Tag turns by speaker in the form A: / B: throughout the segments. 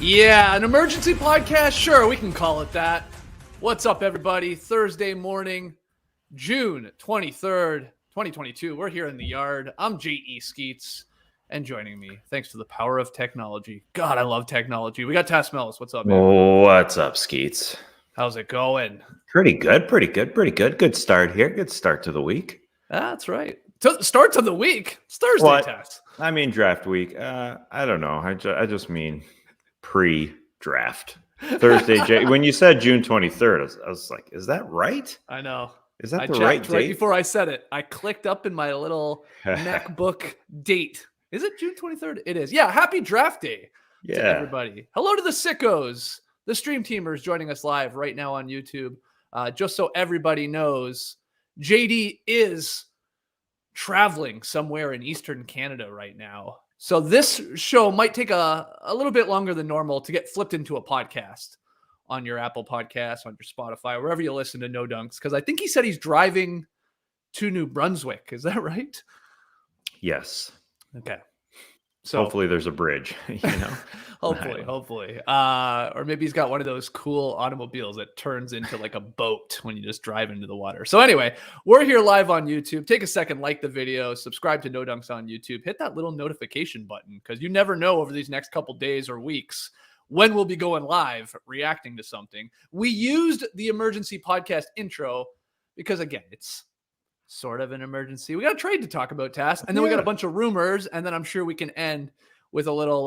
A: Yeah, an emergency podcast? Sure, we can call it that. What's up, everybody? Thursday morning, June 23rd, 2022. We're here in the yard. I'm J.E. Skeets, and joining me, thanks to the power of technology. God, I love technology. We got Tas Mellis. What's up, man?
B: What's up, Skeets?
A: How's it going?
B: Pretty good. Good start here. Good start to the week.
A: That's right. Start to the week. It's Thursday, Tas.
B: I mean, draft week. I don't know. I just mean pre-draft. Thursday. When you said June 23rd, I was like, is that right?
A: I know.
B: Is that
A: I
B: the
A: checked
B: right date?
A: right before I said it. I clicked up in my little MacBook date. Is it June 23rd? It is. Yeah, happy draft day to everybody. Hello to the sickos, the stream teamers joining us live right now on YouTube. Just so everybody knows, JD is traveling somewhere in Eastern Canada right now. So this show might take a little bit longer than normal to get flipped into a podcast on your Apple Podcasts, on your Spotify, wherever you listen to No Dunks, because I think he said he's driving to New Brunswick. Is that right?
B: Yes.
A: Okay. So
B: hopefully there's a bridge,
A: hopefully. Or maybe he's got one of those cool automobiles that turns into like a boat when you just drive into the water. So anyway, we're here live on YouTube. Take a second, like the video, subscribe to No Dunks on YouTube, hit that little notification button because you never know over these next couple days or weeks when we'll be going live reacting to something. We used the emergency podcast intro because, again, it's sort of an emergency. We got a trade to talk about, Tas, and then we got a bunch of rumors, and then I'm sure we can end with a little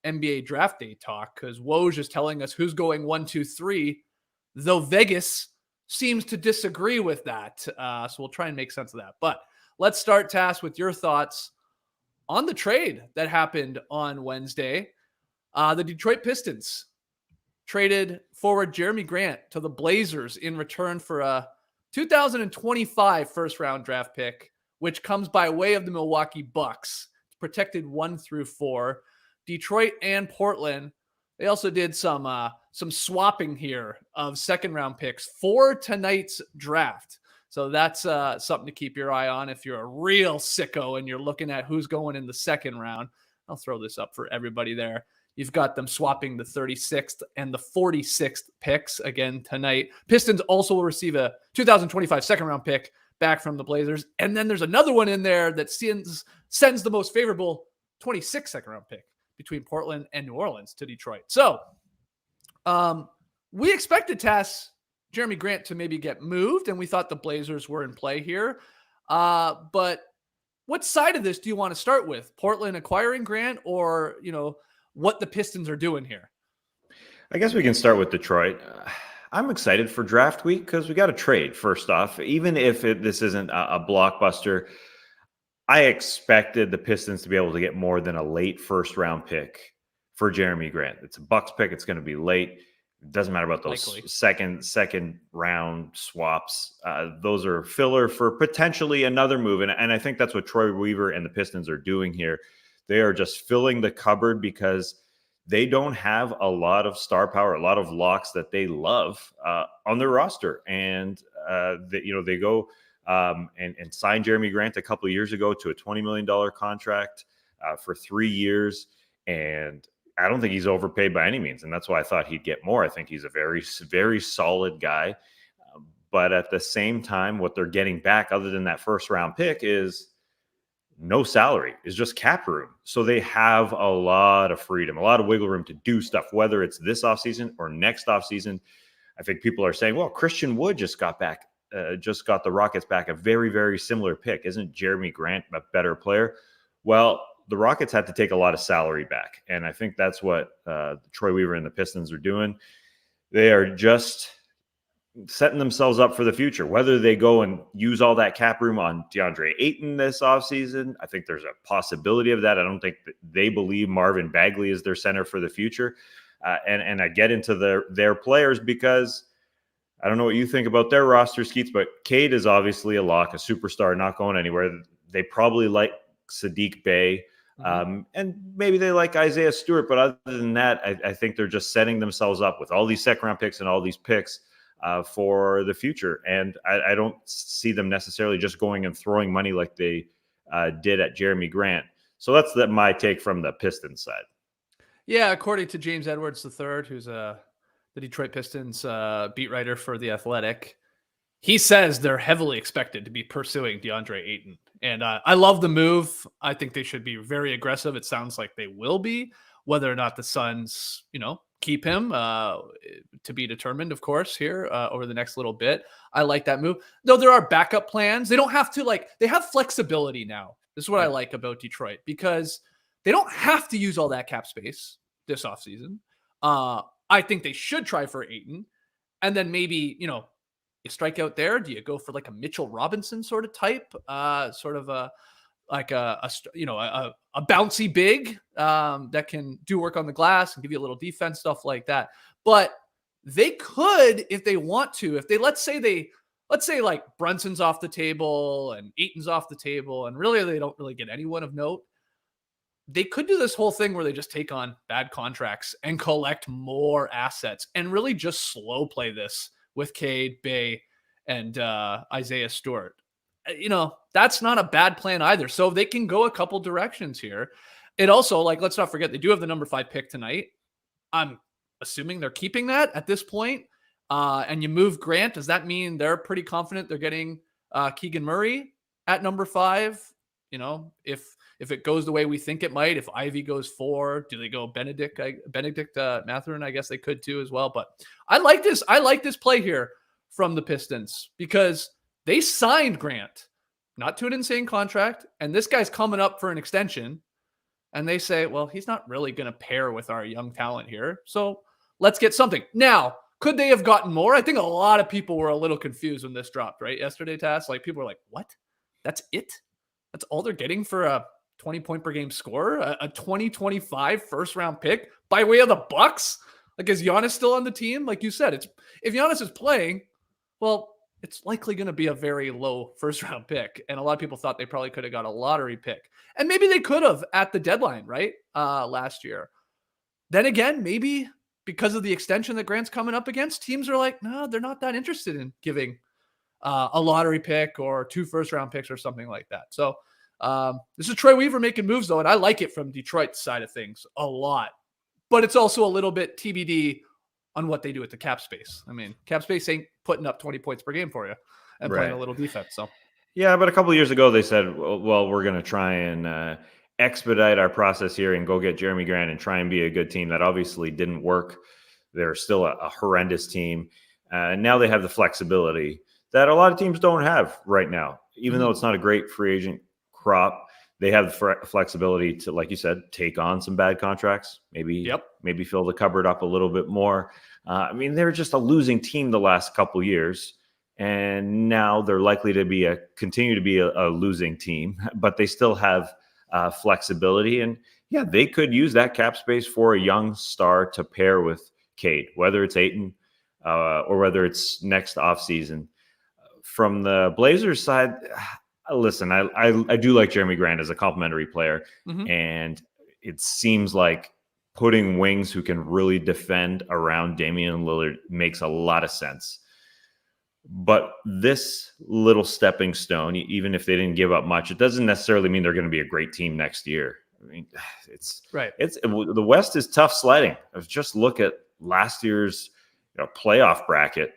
A: NBA draft day talk because Woj is telling us who's going 1, 2, 3, though Vegas seems to disagree with that. So we'll try and make sense of that. But let's start, Tas, with your thoughts on the trade that happened on Wednesday. The Detroit Pistons traded forward Jerami Grant to the Blazers in return for a 2025 first-round draft pick, which comes by way of the Milwaukee Bucks. It's protected 1 through 4. Detroit and Portland, they also did some swapping here of second-round picks for tonight's draft. So that's something to keep your eye on if you're a real sicko and you're looking at who's going in the second round. I'll throw this up for everybody there. You've got them swapping the 36th and the 46th picks again tonight. Pistons also will receive a 2025 second-round pick back from the Blazers. And then there's another one in there that sends the most favorable 26th second-round pick between Portland and New Orleans to Detroit. So we expected Jerami Grant to maybe get moved, and we thought the Blazers were in play here. But what side of this do you want to start with? Portland acquiring Grant or, what the Pistons are doing here?
B: I guess we can start with Detroit. I'm excited for draft week because we got a trade first off. Even if this isn't a blockbuster, I expected the Pistons to be able to get more than a late first round pick for Jerami Grant. It's a Bucks pick. It's going to be late. It doesn't matter about those second round swaps. Those are filler for potentially another move. And I think that's what Troy Weaver and the Pistons are doing here. They are just filling the cupboard because they don't have a lot of star power, a lot of locks that they love on their roster. And, they go and sign Jerami Grant a couple of years ago to a $20 million contract for 3 years. And I don't think he's overpaid by any means. And that's why I thought he'd get more. I think he's a very, very solid guy. But at the same time, what they're getting back other than that first round pick is no salary, is just cap room. So they have a lot of freedom, a lot of wiggle room to do stuff, whether it's this offseason or next offseason. I think people are saying, well, Christian Wood just got the Rockets back a very, very similar pick. Isn't Jerami Grant a better player? Well, the Rockets had to take a lot of salary back. And I think that's what Troy Weaver and the Pistons are doing. They are just setting themselves up for the future, whether they go and use all that cap room on DeAndre Ayton this offseason. I think there's a possibility of that. I don't think that they believe Marvin Bagley is their center for the future. And I get into their players because I don't know what you think about their roster, Skeets, but Cade is obviously a lock, a superstar, not going anywhere. They probably like Sadiq Bey. And maybe they like Isaiah Stewart, but other than that, I think they're just setting themselves up with all these second-round picks and all these picks for the future. And I don't see them necessarily just going and throwing money like they did at Jerami Grant. So that's my take from the Pistons side.
A: Yeah, according to James Edwards III, who's the Detroit Pistons beat writer for The Athletic, he says they're heavily expected to be pursuing DeAndre Ayton. And I love the move. I think they should be very aggressive. It sounds like they will be. Whether or not the Suns, keep him to be determined, of course, here over the next little bit. I like that move. Though there are backup plans. They don't have to, they have flexibility now. This is what I like about Detroit, because they don't have to use all that cap space this offseason. I think they should try for Ayton. And then maybe, you strike out there. Do you go for like a Mitchell Robinson sort of type, sort of a bouncy big that can do work on the glass and give you a little defense, stuff like that. But they could, if they want to, let's say like Brunson's off the table and Ayton's off the table, and really they don't really get anyone of note. They could do this whole thing where they just take on bad contracts and collect more assets and really just slow play this with Cade, Bay, and Isaiah Stewart. That's not a bad plan either. So they can go a couple directions here. It also, let's not forget, they do have the number 5 pick tonight. I'm assuming they're keeping that at this point. And you move Grant. Does that mean they're pretty confident they're getting Keegan Murray at number 5? If it goes the way we think it might, if Ivy goes 4, do they go Benedict Mathurin? I guess they could too as well. But I like this play here from the Pistons, because they signed Grant, not to an insane contract, and this guy's coming up for an extension. And they say, well, he's not really going to pair with our young talent here, so let's get something. Now, could they have gotten more? I think a lot of people were a little confused when this dropped, right? Yesterday, Tas, people were like, what? That's it? That's all they're getting for a 20-point per game scorer, a 2025 first-round pick by way of the Bucks? Is Giannis still on the team? Like you said, if Giannis is playing, well, it's likely going to be a very low first-round pick. And a lot of people thought they probably could have got a lottery pick. And maybe they could have at the deadline, right, last year. Then again, maybe because of the extension that Grant's coming up against, teams are like, no, they're not that interested in giving a lottery pick or 2 first-round picks or something like that. So this is Troy Weaver making moves, though, and I like it from Detroit's side of things a lot. But it's also a little bit TBD on what they do with the cap space. I mean, cap space ain't putting up 20 points per game for you and playing a little defense. So,
B: yeah, but a couple of years ago they said, well, we're going to try and expedite our process here and go get Jerami Grant and try and be a good team. That obviously didn't work. They're still a horrendous team. Now they have the flexibility that a lot of teams don't have right now. Even though it's not a great free agent crop, they have the flexibility to, like you said, take on some bad contracts, maybe fill the cupboard up a little bit more. They're just a losing team the last couple years, and now they're likely to continue to be a losing team, but they still have flexibility. And yeah, they could use that cap space for a young star to pair with Cade, whether it's Ayton or whether it's next offseason. From the Blazers side, listen, I do like Jerami Grant as a complimentary player, and it seems like putting wings who can really defend around Damian Lillard makes a lot of sense. But this little stepping stone, even if they didn't give up much, it doesn't necessarily mean they're going to be a great team next year. It's right. The West is tough sledding. Just look at last year's playoff bracket.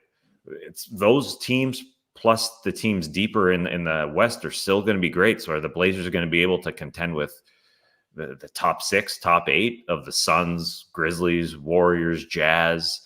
B: It's those teams plus the teams deeper in the West are still going to be great. So are the Blazers are going to be able to contend with the top 6, top 8 of the Suns, Grizzlies, Warriors, Jazz,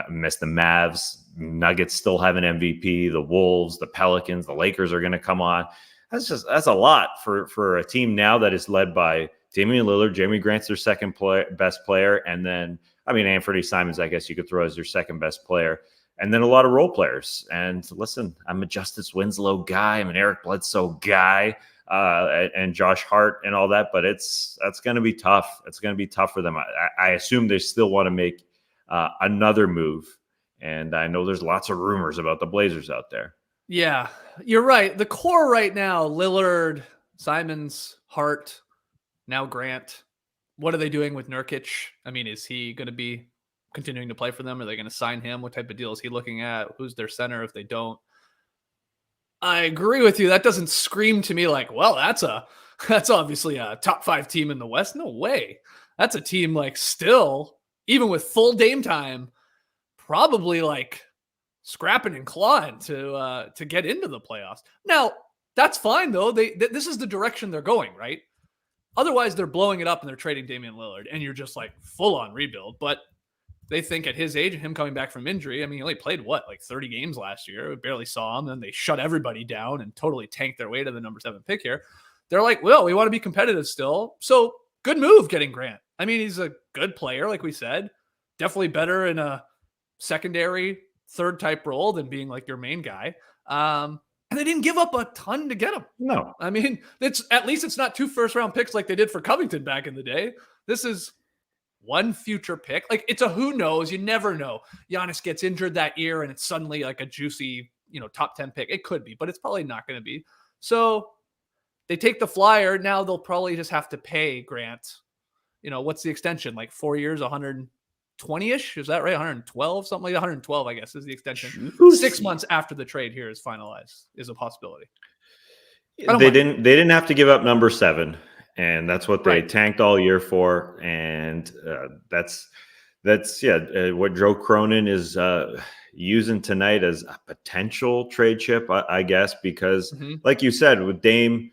B: miss the Mavs, Nuggets still have an MVP, the Wolves, the Pelicans, the Lakers are going to come on. That's a lot for a team now that is led by Damian Lillard. Jerami Grant's their second best player. And then, Anthony Simons, I guess you could throw as your second best player. And then a lot of role players. And listen, I'm a Justice Winslow guy. I'm an Eric Bledsoe guy, and Josh Hart and all that. But that's going to be tough. It's going to be tough for them. I assume they still want to make another move. And I know there's lots of rumors about the Blazers out there.
A: Yeah, you're right. The core right now, Lillard, Simons, Hart, now Grant. What are they doing with Nurkic? Is he going to be continuing to play for them? Are they going to sign him? What type of deal is he looking at? Who's their center if they don't? I agree with you. That doesn't scream to me like, well, that's obviously a top 5 team in the West. No way. that's a team like still, even with full Dame time, probably like scrapping and clawing to get into the playoffs. Now, that's fine though. This is the direction they're going, right? Otherwise, they're blowing it up and they're trading Damian Lillard, and you're just like full on rebuild. But they think at his age, him coming back from injury, I mean, he only played like 30 games last year. We barely saw him. Then they shut everybody down and totally tanked their way to the number 7 pick here. They're like, well, we want to be competitive still. So good move getting Grant. I mean, he's a good player, like we said. Definitely better in a secondary, third type role than being like your main guy. And they didn't give up a ton to get him.
B: No.
A: I mean, at least it's not 2 first-round picks like they did for Covington back in the day. This is one future pick. Like, it's a who knows. You never know. Giannis gets injured that year and it's suddenly like a juicy, top 10 pick. It could be, but it's probably not going to be. So they take the flyer. Now they'll probably just have to pay Grant. What's the extension? Like 4 years, 120-ish? Is that right? 112? Something like 112, I guess, is the extension. 6 months after the trade here is finalized is a possibility.
B: They didn't have to give up number 7, and that's what they tanked all year for. And that's what Joe Cronin is using tonight as a potential trade chip, I guess, because like you said, with Dame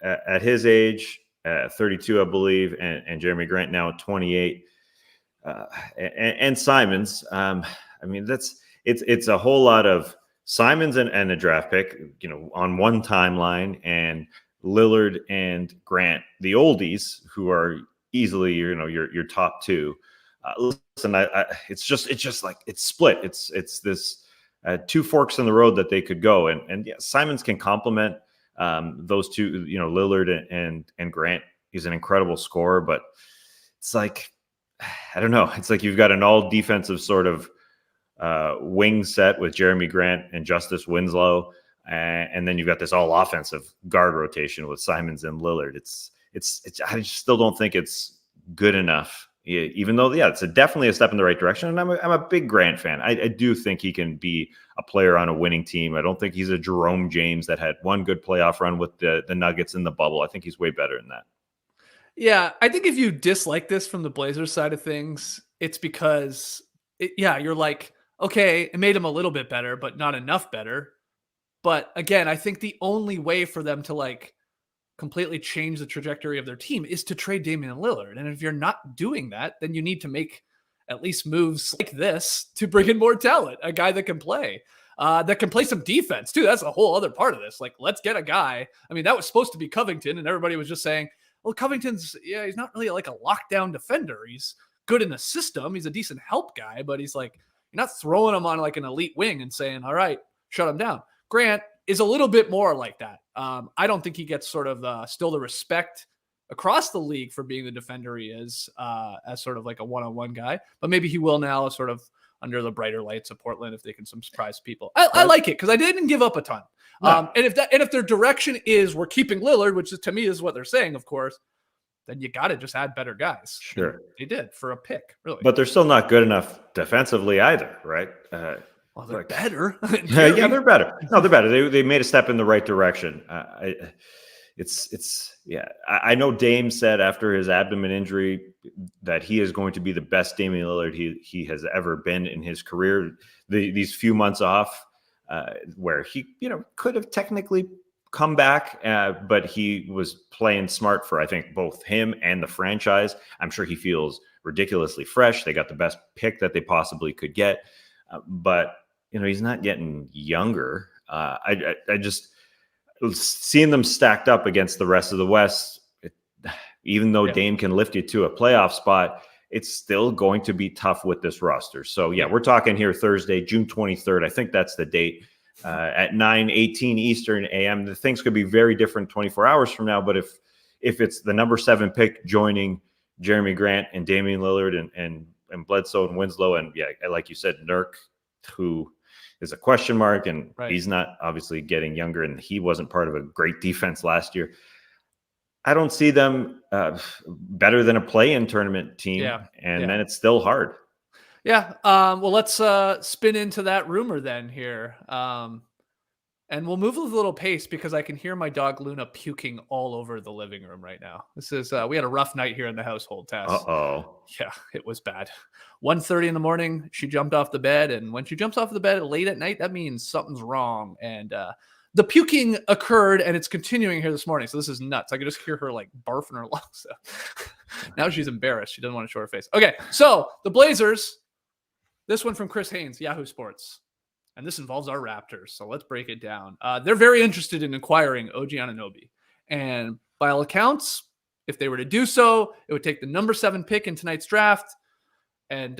B: at his age, 32, I believe, and Jerami Grant now at 28, and Simons. I mean, it's a whole lot of Simons and a draft pick, on one timeline, and Lillard and Grant, the oldies, who are easily, your top 2. Listen, it's just like it's split. It's this 2 forks in the road that they could go, and yeah, Simons can complement those two, Lillard and Grant. He's an incredible scorer, but it's like, I don't know. It's like you've got an all defensive sort of wing set with Jerami Grant and Justice Winslow, and then you've got this all offensive guard rotation with Simons and Lillard. It's I still don't think it's good enough. Even though, it's definitely a step in the right direction, and I'm a big Grant fan. I do think he can be a player on a winning team. I don't think he's a Jerome James that had one good playoff run with the Nuggets in the bubble. I think he's way better than that.
A: Yeah, I think if you dislike this from the Blazers side of things, it's because, you're like, okay, it made him a little bit better, but not enough better. But again, I think the only way for them to like completely change the trajectory of their team is to trade Damian Lillard. And if you're not doing that, then you need to make at least moves like this to bring in more talent, a guy that can play some defense too. That's a whole other part of this. Like, let's get a guy. I mean, that was supposed to be Covington, and everybody was just saying, well, Covington's, he's not really like a lockdown defender. He's good in the system. He's a decent help guy, but he's like, you're not throwing him on like an elite wing and saying, all right, shut him down. Grant is a little bit more like that. I don't think he gets sort of still the respect across the league for being the defender he is, as sort of like a one-on-one guy, but maybe he will now, sort of under the brighter lights of Portland, if they can surprise people. I like it because I didn't give up a ton. No. And if their direction is we're keeping Lillard, which is, to me, is what they're saying, of course, then you got to just add better guys.
B: Sure.
A: And they did for a pick, really.
B: But they're still not good enough defensively either, right?
A: Well, they're better.
B: Yeah, they're better. No, they're better. They made a step in the right direction. I know Dame said after his abdomen injury that he is going to be the best Damian Lillard he has ever been in his career. These few months off, where he could have technically come back, but he was playing smart for, I think, both him and the franchise. I'm sure he feels ridiculously fresh. They got the best pick that they possibly could get, but he's not getting younger. I just seeing them stacked up against the rest of the West, even though Dame can lift you to a playoff spot, it's still going to be tough with this roster. So we're talking here Thursday, June 23rd. I think that's the date, at 9:18 Eastern AM. The things could be very different 24 hours from now, but if it's the number 7 pick joining Jerami Grant and Damian Lillard and Bledsoe and Winslow, and like you said, Nurk, who is a question mark, and he's not obviously getting younger, and he wasn't part of a great defense last year. I don't see them better than a play-in tournament team, then it's still hard. Yeah.
A: Well, let's spin into that rumor then here. And we'll move with a little pace because I can hear my dog Luna puking all over the living room right now. This is we had a rough night here in the household, Tess.
B: Uh-oh.
A: Yeah, it was bad. 1:30 in the morning, she jumped off the bed, and when she jumps off the bed late at night, that means something's wrong. And the puking occurred, and it's continuing here this morning. So this is nuts. I could just hear her like barf in her lungs. So now she's embarrassed. She doesn't want to show her face. Okay, so the Blazers. This one from Chris Haynes, Yahoo Sports. And this involves our Raptors. So let's break it down. They're very interested in acquiring OG Anunoby. And by all accounts, if they were to do so, it would take the number 7 pick in tonight's draft. And,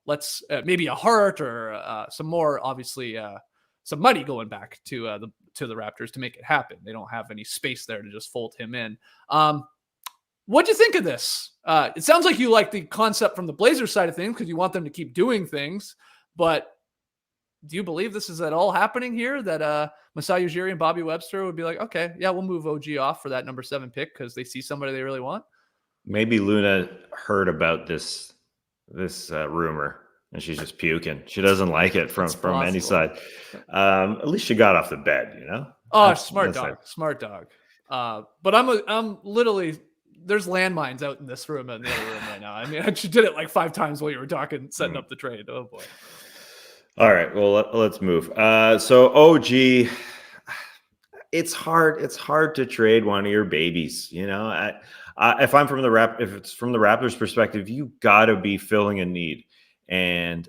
A: let's maybe a heart or some more, obviously, some money going back to the Raptors to make it happen. They don't have any space there to just fold him in. What'd you think of this? It sounds like you like the concept from the Blazers side of things because you want them to keep doing things. But do you believe this is at all happening here? That Masai Ujiri and Bobby Webster would be like, okay, yeah, we'll move OG off for that number 7 pick because they see somebody they really want?
B: Maybe Luna heard about this rumor and she's just puking. She doesn't like it from any side. At least she got off the bed, you know?
A: Oh, smart dog. But I'm literally, there's landmines out in this room and the other room right now. I mean, she did it like 5 times while you were talking, setting up the trade. Oh boy.
B: All right, well, let's move. So OG, it's hard to trade one of your babies. You know, if it's from the Raptors' perspective, you got to be filling a need, and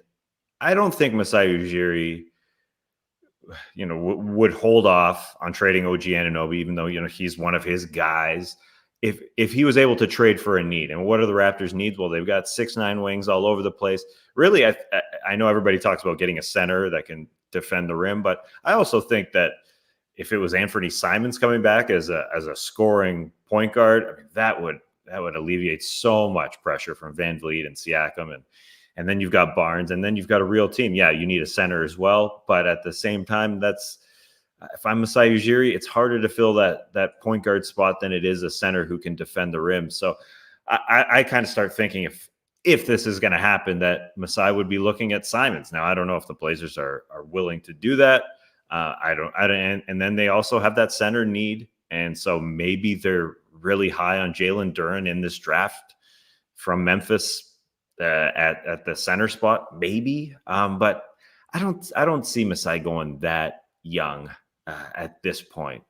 B: I don't think Masai Ujiri, would hold off on trading OG Anunoby, even though he's one of his guys. If he was able to trade for a need, and what are the Raptors' needs? Well, they've got 6'9" wings all over the place. Really, I know everybody talks about getting a center that can defend the rim, but I also think that if it was Anthony Simons coming back as a scoring point guard, I mean, that would alleviate so much pressure from Van Vliet and Siakam, and then you've got Barnes, and then you've got a real team. Yeah, you need a center as well, but at the same time, if I'm Masai Ujiri, it's harder to fill that point guard spot than it is a center who can defend the rim. So I kind of start thinking if this is going to happen, that Masai would be looking at Simons. Now, I don't know if the Blazers are willing to do that. And then they also have that center need. And so maybe they're really high on Jalen Duren in this draft from Memphis at the center spot, maybe. But I don't see Masai going that young at this point.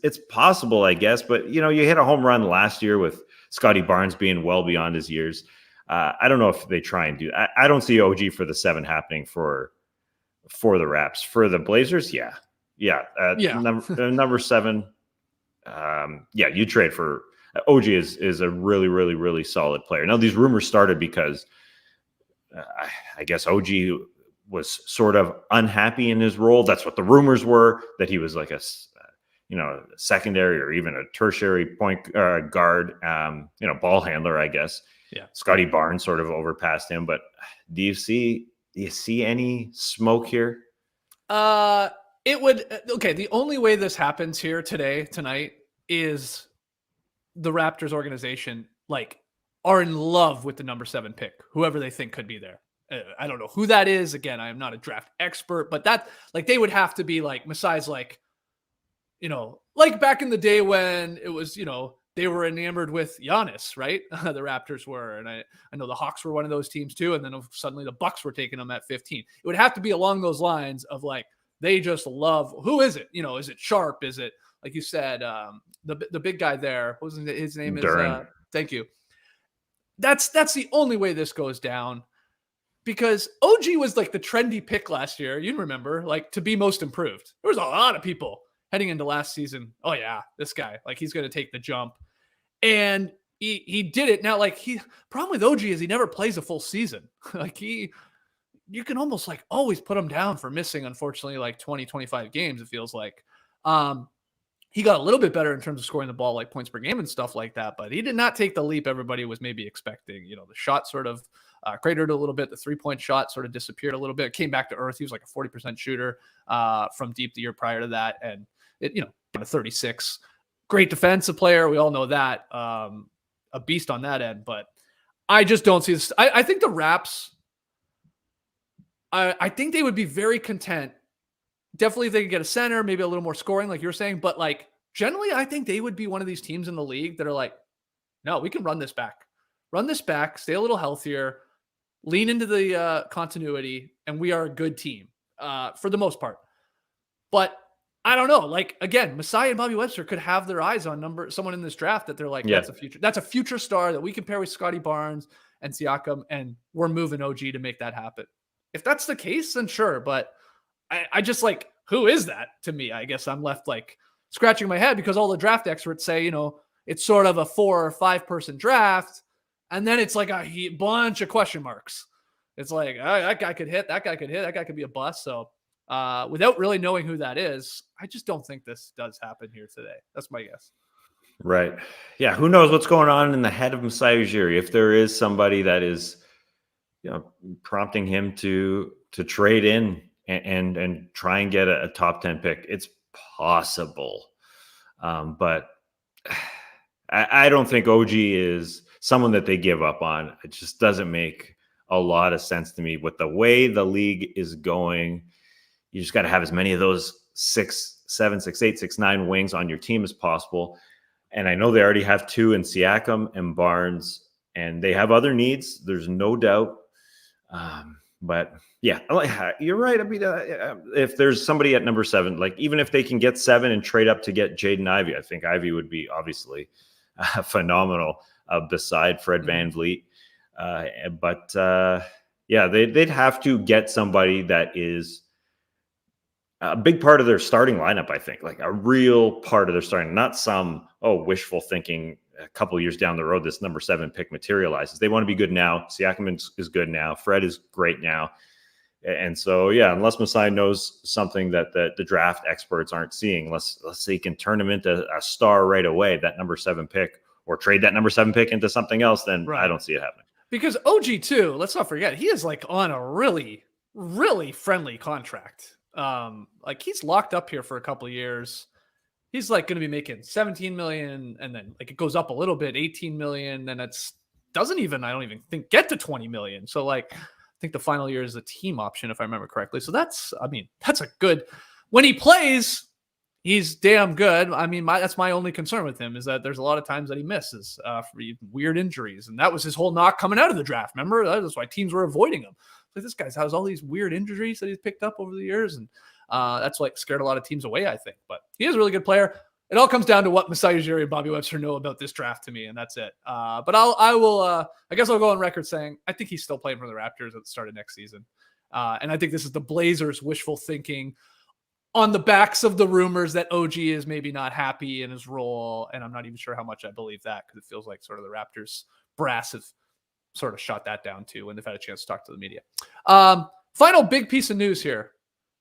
B: It's possible, I guess, but you hit a home run last year with Scotty Barnes being well beyond his years. I don't know if they try and do. I don't see OG for the 7 happening for the Raps. For the Blazers, yeah. Number 7. You trade for OG is a really, really, really solid player. Now these rumors started because I guess OG was sort of unhappy in his role. That's what the rumors were, that he was like a secondary or even a tertiary point guard, ball handler, I guess.
A: Yeah.
B: Scotty Barnes sort of overpassed him, but do you see any smoke here?
A: The only way this happens here tonight is the Raptors organization are in love with the number 7 pick, whoever they think could be there. I don't know who that is. Again, I am not a draft expert, but that they would have to be like Masai's like back in the day when it was, they were enamored with Giannis, right? The Raptors were, and I know the Hawks were one of those teams too. And then suddenly the Bucks were taking them at 15. It would have to be along those lines of they just love. Who is it? Is it Sharp? Is it, like you said, the big guy there? What was his name?
B: Duren.
A: Thank you. That's the only way this goes down, because OG was the trendy pick last year. You remember, to be most improved. There was a lot of people heading into last season. Oh yeah, this guy, he's going to take the jump. And he did it. Now, problem with OG is he never plays a full season. You can almost always put him down for missing, unfortunately, 20, 25 games, it feels like. He got a little bit better in terms of scoring the ball, points per game and stuff like that, but he did not take the leap everybody was maybe expecting. The shot sort of cratered a little bit. The 3-point shot sort of disappeared a little bit. It came back to earth. He was a 40% shooter from deep the year prior to that. And it, a 36. Great defensive player. We all know that. A beast on that end, but I just don't see this. I think the Raps, I think they would be very content Definitely if they could get a center, maybe a little more scoring, like you're saying. But like generally, I think they would be one of these teams in the league that are like, no, we can run this back, stay a little healthier, lean into the continuity, and we are a good team for the most part. But I don't know. Like again, Masai and Bobby Webster could have their eyes on someone in this draft that they're like,
B: Yeah.
A: that's a future star that we can pair with Scotty Barnes and Siakam, and we're moving OG to make that happen. If that's the case, then sure. But I just like, who is that to me? I guess I'm left like scratching my head because all the draft experts say, it's sort of a 4 or 5 person draft. And then it's like a bunch of question marks. It's like, oh, that guy could hit, that guy could hit, that guy could be a bust. So without really knowing who that is, I just don't think this does happen here today. That's my guess.
B: Right. Yeah. Who knows what's going on in the head of Masai Ujiri? If there is somebody that is, prompting him to trade in and try and get a top 10 pick, it's possible. But I don't think OG is someone that they give up on. It just doesn't make a lot of sense to me with the way the league is going. You just got to have as many of those 6'7", 6'8", 6'9" wings on your team as possible. And I know they already have 2 in Siakam and Barnes, and they have other needs. There's no doubt. But yeah, you're right. I mean, if there's somebody at number 7, like even if they can get 7 and trade up to get Jaden Ivey, I think Ivey would be obviously phenomenal beside Fred VanVleet. Yeah, they'd have to get somebody that is a big part of their starting lineup, I think, like a real part of their starting, not some, wishful thinking a couple of years down the road, this number 7 pick materializes. They want to be good now. Siakam is good now. Fred is great now. And so, yeah, unless Masai knows something that the draft experts aren't seeing, unless he can turn him into a star right away, that number 7 pick, or trade that number 7 pick into something else, then right. I don't see it happening.
A: Because OG too, let's not forget, he is like on a really, really friendly contract. Like he's locked up here for a couple of years. He's like going to be making 17 million, and then like it goes up a little bit, 18 million, and I don't even think get to 20 million. So like, I think the final year is a team option, if I remember correctly. So that's a good, when he plays, he's damn good. I mean, that's my only concern with him is that there's a lot of times that he misses for weird injuries. And that was his whole knock coming out of the draft. Remember, that's why teams were avoiding him. Like, this guy has all these weird injuries that he's picked up over the years. And that's like scared a lot of teams away, I think. But he is a really good player. It all comes down to what Masai Ujiri and Bobby Webster know about this draft to me, and that's it. But I guess I'll go on record saying I think he's still playing for the Raptors at the start of next season. And I think this is the Blazers' wishful thinking on the backs of the rumors that OG is maybe not happy in his role. And I'm not even sure how much I believe that, because it feels like sort of the Raptors brass have sort of shot that down too when they've had a chance to talk to the media. Final big piece of news here,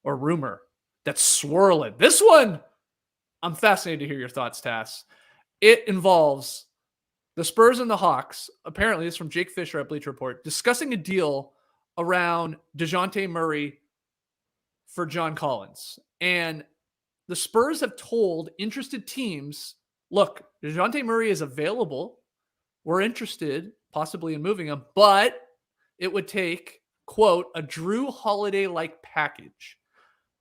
A: or rumor, that's swirling. This one, I'm fascinated to hear your thoughts, Tas. It involves the Spurs and the Hawks. Apparently, it's from Jake Fisher at Bleacher Report, discussing a deal around Dejounte Murray for John Collins. And the Spurs have told interested teams, look, Dejounte Murray is available. We're interested possibly in moving him, but it would take, quote, a Drew Holiday-like package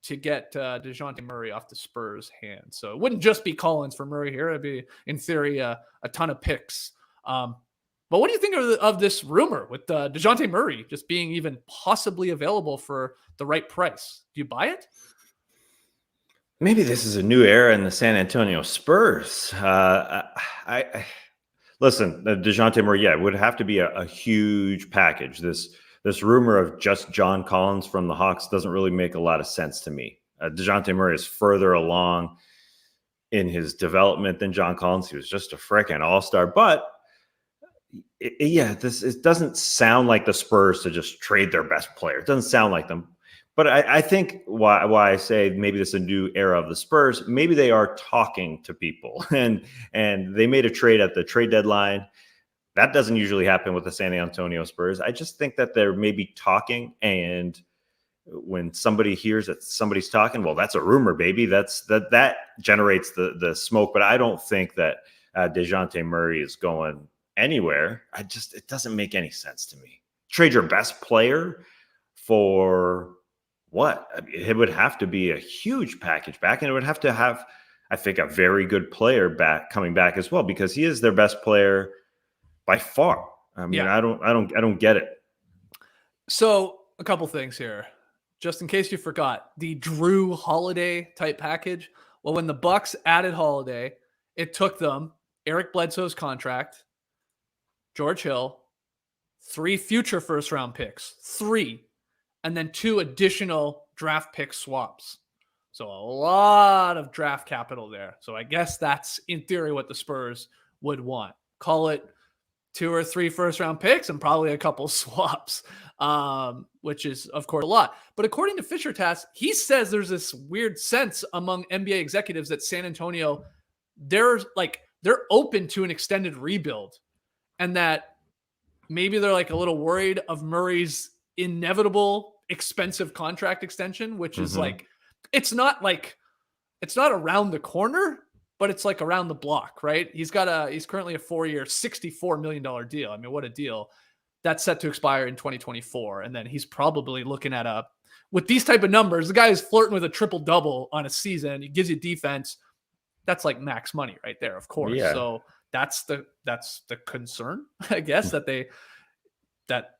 A: to get Dejounte Murray off the Spurs' hands. So it wouldn't just be Collins for Murray here. It'd be, in theory, a ton of picks. But what do you think of this rumor with Dejounte Murray just being even possibly available for the right price? Do you buy it?
B: Maybe this is a new era in the San Antonio Spurs. Listen, Dejounte Murray, it would have to be a huge package. This rumor of just John Collins from the Hawks doesn't really make a lot of sense to me. Dejounte Murray is further along in his development than John Collins. He was just a frickin' all-star. But, it doesn't sound like the Spurs to just trade their best player. It doesn't sound like them. But I think why I say maybe this is a new era of the Spurs, maybe they are talking to people. And they made a trade at the trade deadline. That doesn't usually happen with the San Antonio Spurs. I just think that they're maybe talking, and when somebody hears that somebody's talking, well, that's a rumor, baby. That generates the smoke. But I don't think that Dejounte Murray is going anywhere. It doesn't make any sense to me. Trade your best player for what? I mean, it would have to be a huge package back, and it would have to have, I think, a very good player coming back as well, because he is their best player by far. I mean,
A: Yeah.
B: I don't get it.
A: So a couple things here, just in case you forgot, the Drew Holiday type package. Well, when the Bucks added Holiday, it took them Eric Bledsoe's contract, George Hill, 3 future first round picks, 3, and then 2 additional draft pick swaps. So a lot of draft capital there. So I guess that's in theory what the Spurs would want. Call it 2 or 3 first round picks and probably a couple swaps, which is of course a lot. But according to Fisher Tas, he says there's this weird sense among NBA executives that San Antonio, they're open to an extended rebuild, and that maybe they're like a little worried of Murray's inevitable expensive contract extension, which is like, it's not around the corner, but it's like around the block, right? He's currently a 4-year, $64 million deal. I mean, what a deal. That's set to expire in 2024. And then he's probably looking at with these type of numbers, the guy is flirting with a triple double on a season. He gives you defense. That's like max money right there, of course.
B: Yeah.
A: So that's the concern, I guess, that they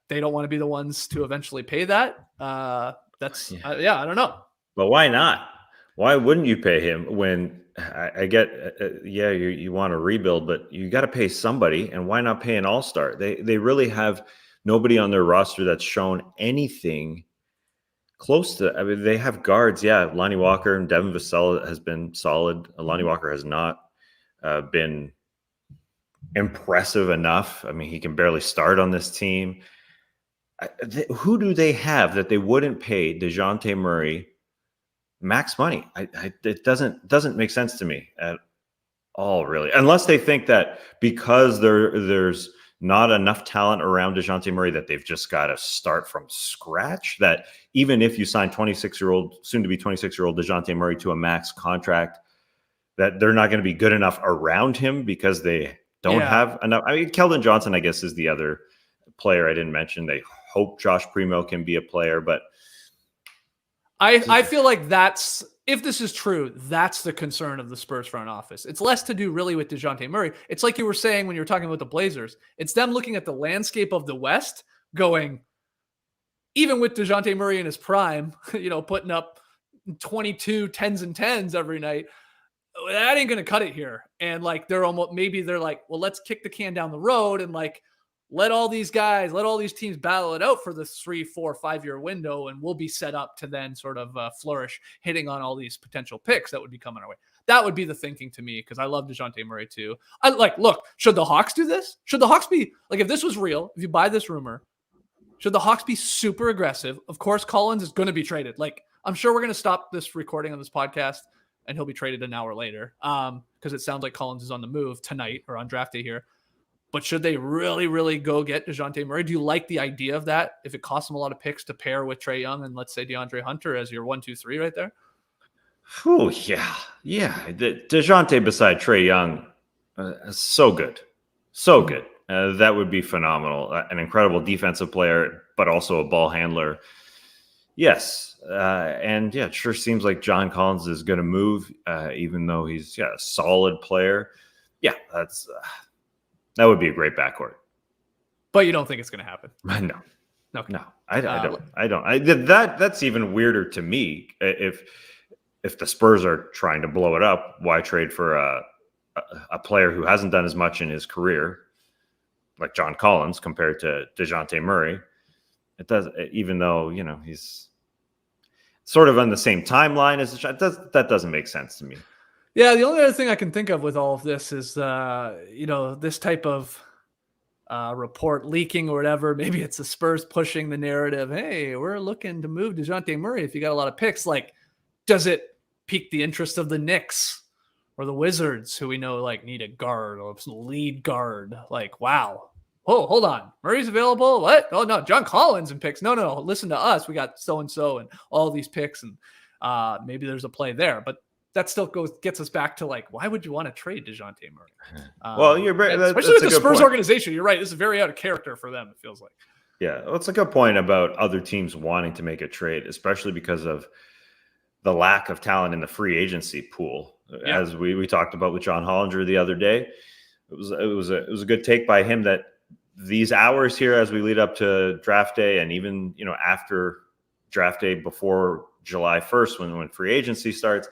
A: don't want to be the ones to eventually pay that. I don't know.
B: But why not? Why wouldn't you pay him when I get, you want to rebuild, but you got to pay somebody, and why not pay an all-star? They really have nobody on their roster that's shown anything close to, I mean, they have guards. Yeah. Lonnie Walker and Devin Vassell has been solid. Lonnie Walker has not been impressive enough. I mean, he can barely start on this team. Who do they have that they wouldn't pay Dejounte Murray max money? It doesn't make sense to me at all, really, unless they think that because there's not enough talent around Dejounte Murray that they've just got to start from scratch. That even if you sign soon to be 26-year-old Dejounte Murray to a max contract, that they're not going to be good enough around him because they don't have enough. I mean, Keldon Johnson, I guess, is the other player I didn't mention. They hope Josh Primo can be a player, but
A: I feel like if this is true, that's the concern of the Spurs front office. It's less to do really with Dejounte Murray. It's like you were saying when you were talking about the Blazers. It's them looking at the landscape of the West going, even with Dejounte Murray in his prime, putting up 22 10s and 10s every night, that ain't going to cut it here. And like, they're like, well, let's kick the can down the road and like, let all these teams battle it out for the 3, 4, 5-year window, and we'll be set up to then sort of flourish, hitting on all these potential picks that would be coming our way. That would be the thinking to me, because I love Dejounte Murray too. Look, should the Hawks do this? Should the Hawks be like, if this was real, if you buy this rumor, should the Hawks be super aggressive? Of course, Collins is going to be traded. Like, I'm sure we're going to stop this recording on this podcast and he'll be traded an hour later, because it sounds like Collins is on the move tonight or on draft day here. But should they really, really go get Dejounte Murray? Do you like the idea of that? If it costs them a lot of picks to pair with Trae Young and let's say DeAndre Hunter as your 1, 2, 3 right there?
B: Oh, yeah. Yeah. DeJounte beside Trae Young, so good. So good. That would be phenomenal. An incredible defensive player, but also a ball handler. Yes. And yeah, it sure seems like John Collins is going to move, even though he's a solid player. Yeah, that would be a great backcourt.
A: But you don't think it's going to happen?
B: No.
A: Okay.
B: No, I don't. That's even weirder to me. If the Spurs are trying to blow it up, why trade for a player who hasn't done as much in his career, like John Collins, compared to Dejounte Murray? It does, even though he's sort of on the same timeline as that doesn't make sense to me.
A: Yeah, the only other thing I can think of with all of this is, this type of report leaking or whatever. Maybe it's the Spurs pushing the narrative. Hey, we're looking to move Dejounte Murray if you got a lot of picks. Like, does it pique the interest of the Knicks or the Wizards, who we know like need a guard or lead guard? Like, wow. Oh, hold on. Murray's available? What? Oh, no. John Collins and picks. No. Listen to us. We got so-and-so and all these picks, and maybe there's a play there. But that still gets us back to like, why would you want to trade Dejounte Murray?
B: Well, you're right.
A: Especially with the Spurs organization. You're right. This is very out of character for them, it feels like.
B: Yeah, well, it's a good point about other teams wanting to make a trade, especially because of the lack of talent in the free agency pool.
A: Yeah.
B: As we talked about with John Hollinger the other day, it was a good take by him that these hours here as we lead up to draft day, and even after draft day, before July 1st, when free agency starts,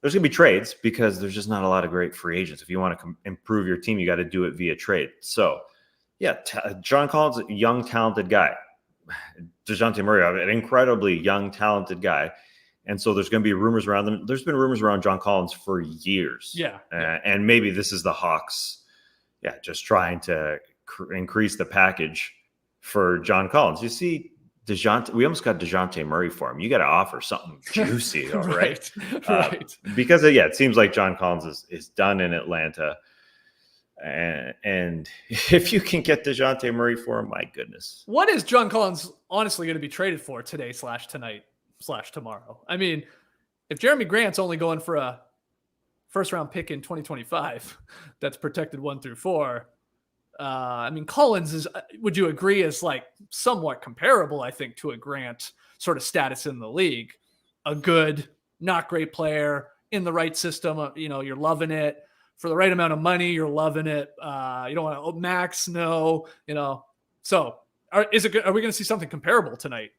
B: there's going to be trades because there's just not a lot of great free agents. If you want to improve your team, you got to do it via trade. So yeah, John Collins, a young, talented guy. Dejounte Murray, an incredibly young, talented guy. And so there's going to be rumors around them. There's been rumors around John Collins for years.
A: Yeah.
B: And maybe this is the Hawks, just trying to increase the package for John Collins. You see, we almost got Dejounte Murray for him. You got to offer something juicy, though, right?
A: Right.
B: Because, it seems like John Collins is done in Atlanta. And if you can get Dejounte Murray for him, my goodness.
A: What is John Collins honestly going to be traded for today / tonight / tomorrow? I mean, if Jerami Grant's only going for a first-round pick in 2025 that's protected 1 through 4, I mean, Collins is, would you agree, is like somewhat comparable, I think, to a Grant sort of status in the league. A good, not great player in the right system. You're loving it. For the right amount of money, you're loving it. You don't want to max, no. So are we going to see something comparable tonight?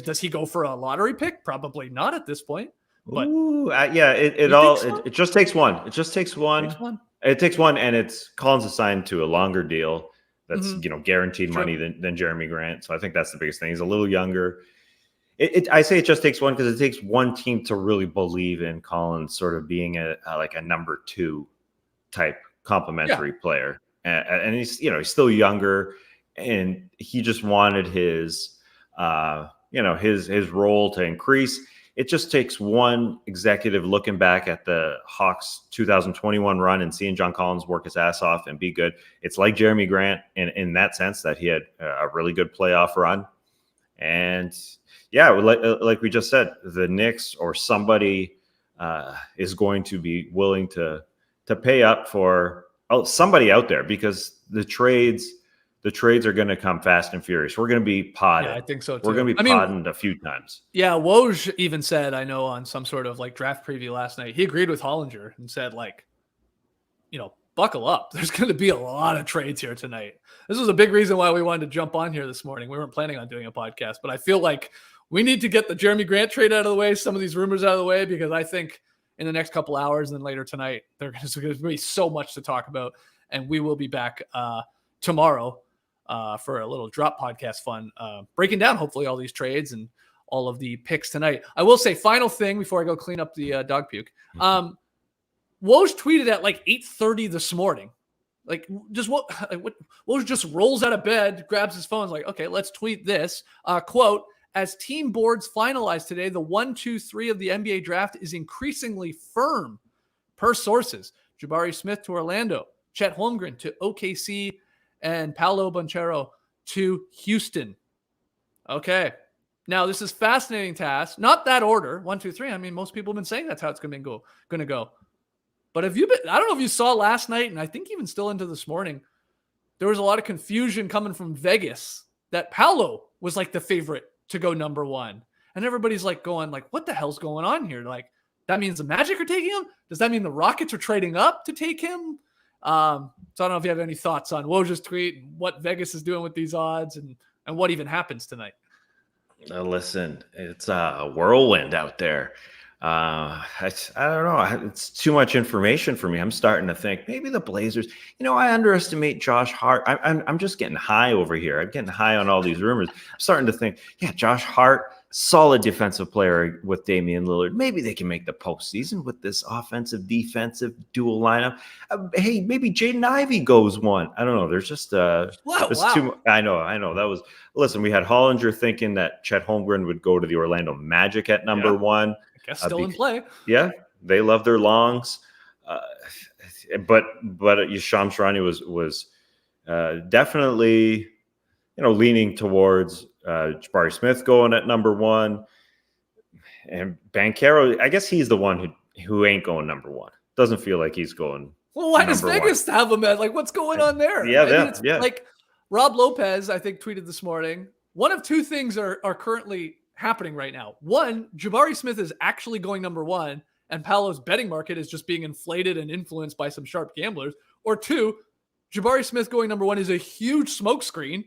A: Does he go for a lottery pick? Probably not at this point. But
B: it just takes one. It just takes one. It takes one, and it's Collins assigned to a longer deal that's guaranteed money than Jerami Grant. So I think that's the biggest thing. He's a little younger. I say it just takes one because it takes one team to really believe in Collins sort of being a number 2 type complementary player, and he's he's still younger, and he just wanted his his role to increase. It just takes one executive looking back at the Hawks 2021 run and seeing John Collins work his ass off and be good. It's like Jerami Grant in that sense, that he had a really good playoff run, and like we just said, the Knicks or somebody is going to be willing to pay up for somebody out there, because the trades are going to come fast and furious. We're going to be podded.
A: Yeah, I think so too.
B: We're going to be podded a few times.
A: Yeah, Woj even said, I know on some sort of like draft preview last night, he agreed with Hollinger and said, like, buckle up. There's going to be a lot of trades here tonight. This was a big reason why we wanted to jump on here this morning. We weren't planning on doing a podcast, but I feel like we need to get the Jerami Grant trade out of the way, some of these rumors out of the way, because I think in the next couple hours and then later tonight, there's going to be so much to talk about. And we will be back tomorrow for a little drop podcast fun, breaking down hopefully all these trades and all of the picks tonight. I will say, final thing before I go clean up the dog puke. Woj tweeted at like 8:30 this morning. Like, Woj just rolls out of bed, grabs his phone, is like, okay, let's tweet this. Quote, as team boards finalize today, the 1, 2, 3 of the NBA draft is increasingly firm per sources. Jabari Smith to Orlando, Chet Holmgren to OKC, and Paolo Banchero to Houston. Okay. Now, this is fascinating, Tas. Not that order, 1, 2, 3. I mean, most people have been saying that's how it's going to go. But I don't know if you saw last night, and I think even still into this morning, there was a lot of confusion coming from Vegas that Paolo was like the favorite to go number 1. And everybody's like going like, what the hell's going on here? Like, that means the Magic are taking him? Does that mean the Rockets are trading up to take him? So I don't know if you have any thoughts on Woj's tweet, what Vegas is doing with these odds, and what even happens tonight.
B: Listen, it's a whirlwind out there. I don't know. It's too much information for me. I'm starting to think maybe the Blazers. I underestimate Josh Hart. I'm just getting high over here. I'm getting high on all these rumors. I'm starting to think, Josh Hart, solid defensive player with Damian Lillard. Maybe they can make the postseason with this offensive defensive dual lineup. Hey, maybe Jaden Ivey goes 1. I don't know. There's just too. I know. That was. Listen, we had Hollinger thinking that Chet Holmgren would go to the Orlando Magic at number 1. I
A: guess still in play.
B: Yeah, they love their longs. But Shams Charania was definitely leaning towards Jabari Smith going at number 1, and Banchero. I guess he's the one who ain't going number 1. Doesn't feel like he's going.
A: Well, why does Vegas have him at? Like, what's going on there?
B: Yeah.
A: Like, Rob Lopez, I think, tweeted this morning, one of two things are currently happening right now. One, Jabari Smith is actually going number one, and Paolo's betting market is just being inflated and influenced by some sharp gamblers. Or two, Jabari Smith going number one is a huge smokescreen,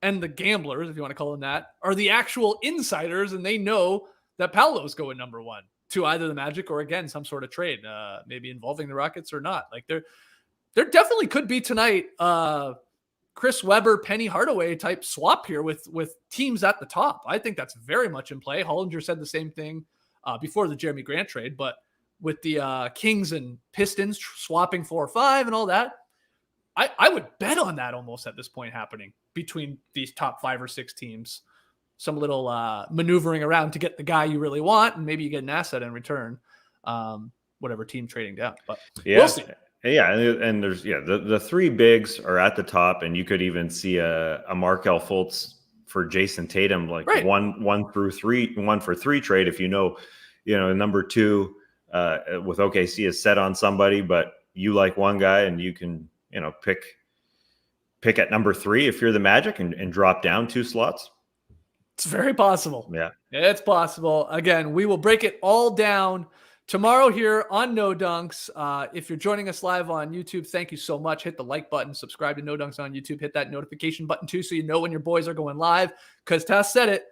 A: and the gamblers, if you want to call them that, are the actual insiders, and they know that Paolo's going number one to either the Magic or, again, some sort of trade, maybe involving the Rockets or not. Like, there definitely could be tonight Chris Webber, Penny Hardaway type swap here with teams at the top. I think that's very much in play. Hollinger said the same thing before the Jerami Grant trade, but with the Kings and Pistons swapping 4 or 5 and all that, I would bet on that almost at this point happening between these top 5 or 6 teams. Some little maneuvering around to get the guy you really want, and maybe you get an asset in return, whatever team trading down. But we'll see.
B: Yeah, and there's the 3 bigs are at the top, and you could even see a Markelle Fultz for Jason Tatum, like
A: right.
B: one for 3 trade. If number 2 with OKC is set on somebody, but you like one guy, and you can pick at number 3 if you're the Magic and drop down 2 slots.
A: It's very possible.
B: Yeah,
A: it's possible. Again, we will break it all down tomorrow here on No Dunks. If you're joining us live on YouTube, thank you so much. Hit the like button, subscribe to No Dunks on YouTube, hit that notification button too so you know when your boys are going live. Because Tas said it,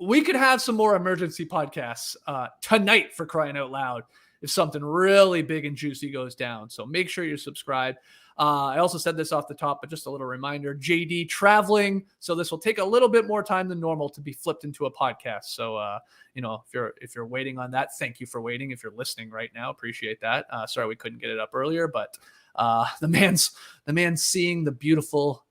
A: we could have some more emergency podcasts tonight, for crying out loud, if something really big and juicy goes down. So make sure you're subscribed. I also said this off the top, but just a little reminder, JD traveling. So this will take a little bit more time than normal to be flipped into a podcast. So, if you're waiting on that, thank you for waiting. If you're listening right now, appreciate that. Sorry, we couldn't get it up earlier, but the man's seeing the beautiful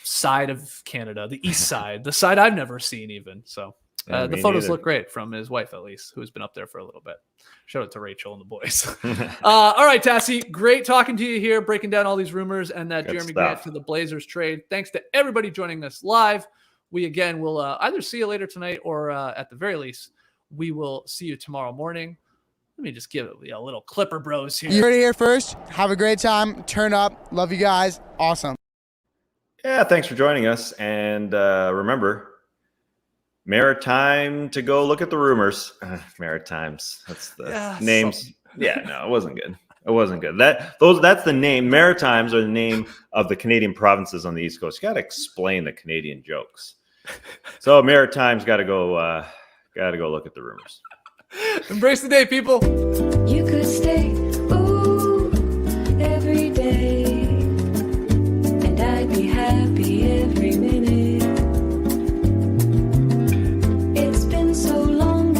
A: side of Canada, the east side, the side I've never seen even. So the photos look great from his wife, at least, who's been up there for a little bit. Shout out to Rachel and the boys. All right, Tassie, great talking to you here, breaking down all these rumors and that Jerami Grant to the Blazers trade. Thanks to everybody joining us live. We, again, will either see you later tonight or at the very least, we will see you tomorrow morning. Let me just give it a little Clipper Bros here.
C: You heard it here first. Have a great time. Turn up. Love you guys. Awesome.
B: Yeah, thanks for joining us. And remember, Maritime to go look at the rumors. Maritimes. That's the names. Something. Yeah, no, it wasn't good. It wasn't good. That's the name. Maritimes are the name of the Canadian provinces on the East Coast. You got to explain the Canadian jokes. So Maritimes got to go look at the rumors.
A: Embrace the day, people.
D: You could stay.